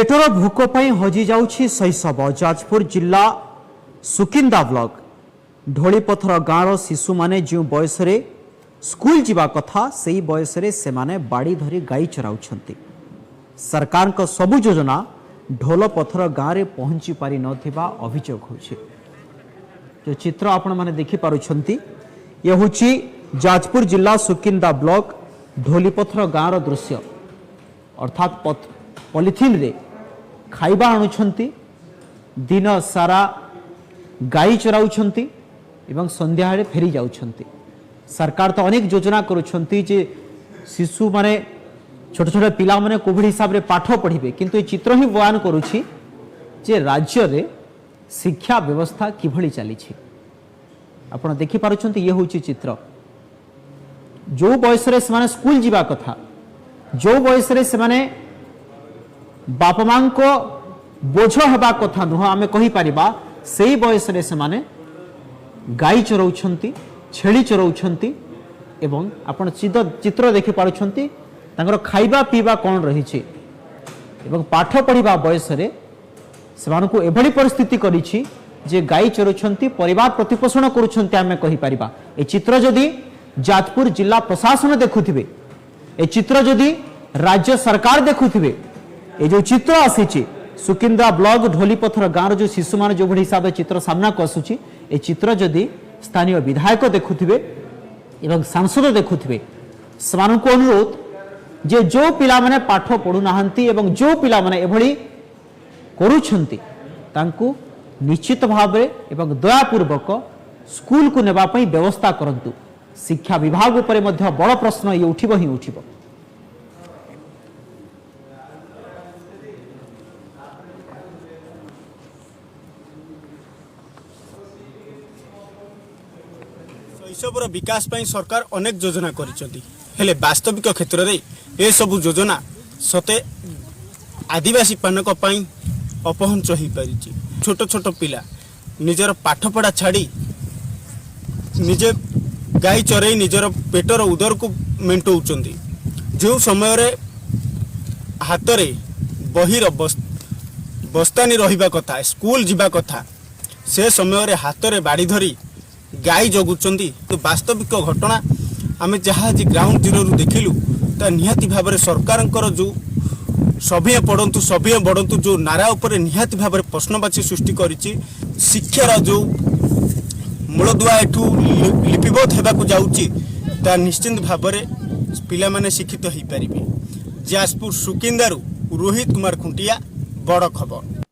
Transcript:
पेटर भोक हजि जाउछि शैशव। जाजपुर जिला सुकिंदा ब्लॉक ढोलीपथर गाँवर शिशु माने जो बयस स्कूल जीवा कथा से बयस से माने बाड़ी धरी गाई चराउछंती। सरकार को सबु योजना ढोलपथर गाँव में पहुँची पारि नथिबा अभियोग होछि। जो चित्र आपण माने देखि पारुछंती ये होछि जाजपुर जिला सुकिंदा ब्लॉक ढोलीपथर गाँवर दृश्य। अर्थात पॉलिथिन रे खाइबा आणुछंती, दिन सारा गाई चराउछंती एवं संध्या फेरी जाउछंती। सरकार तो अनेक योजना करुछंती जे शिशु माने छोट छोट पिला माने कोविड हिसाब रे पाठ पढ़िबे, किंतु ये चित्र ही बयान करुछि जे राज्य रे शिक्षा व्यवस्था किभली चली। आपण देखि पारुछंती ये होछि चित्र। जो बयस रे से स्कूल जीवा कथा, जो बयस रे से बापा मां को बोझ हेबा कथा नुह आमे कहि परिबा, सेही बयस रे से गाई चराउछंती, छेली चराउछंती एवं आपण चित्र देखि पारुछंती तांकर खाइबा पीबा कोन रहिछि एवं पाठ पढ़िबा बयस रे सेमानकु एभली परिस्थिति करिछि जे गाई चराउछंती, परिवार प्रतिपोषण करूछंती। आमे कहि परिबा ए चित्र जदि जाजपुर जिला प्रशासन देखुथिबे, ए चित्र जदि राज्य सरकार देखुथिबे, ये जो चित्र आसी सुकिंदा ब्लॉक ढोलीपथर गाँव जो शिशु मान जो हिसाब से चित्र सामना को आसुची, ए चित्र जदि स्थानीय विधायक देखुथिबे एवं सांसद देखुथिबे, सेमानकु अनुरोध जे जो पिला माने पाठ पढ़ु नाहंती एवं जो पिला माने एभली करूछंती तांकु निश्चित भाव एवं दयापूर्वक स्कूल को नेबा पई व्यवस्था करंतु। शिक्षा विभाग उपरे मध्य बड़ प्रश्न ये उठिबो ही उठिबो। शैशवर विकास ପାଇଁ सरकार अनेक योजना करिसेंती, हेले वास्तविक क्षेत्र रे ए सब योजना सते आदिवासी पानक ପାଇଁ अपहंच होई परिछि। छोट छोट पिला निजर पाठ पढ़ा छाड़ी निजे गाई चरई निजर पेटर उदर को मेंटौचंती। जो समय रे हाथ रे बहिर बस्तानी रहिबा कथा, स्कूल जीवा कथा, से समय रे हाथ रे बाड़ी धरी गाई जगुचंती। तो वास्तविक घटना आमे जहाँ ग्राउंड जीरो रु देखिलु ता निहाती भाव में सरकार जो सभी पढ़ंतु सभी बढ़ंतु जो नारा उपरे निहाती भाव में प्रश्नवाची सृष्टि करिछि। शिक्षार जो मूलदुआ एठू लिपिबद्ध हेबाकु जाउछि ता निश्चिंत भाव में पिला माने शिक्षित हो पारिबे। जाजपुर सुकिंदारू रोहित कुमार खुंटिया, बड़ खबर।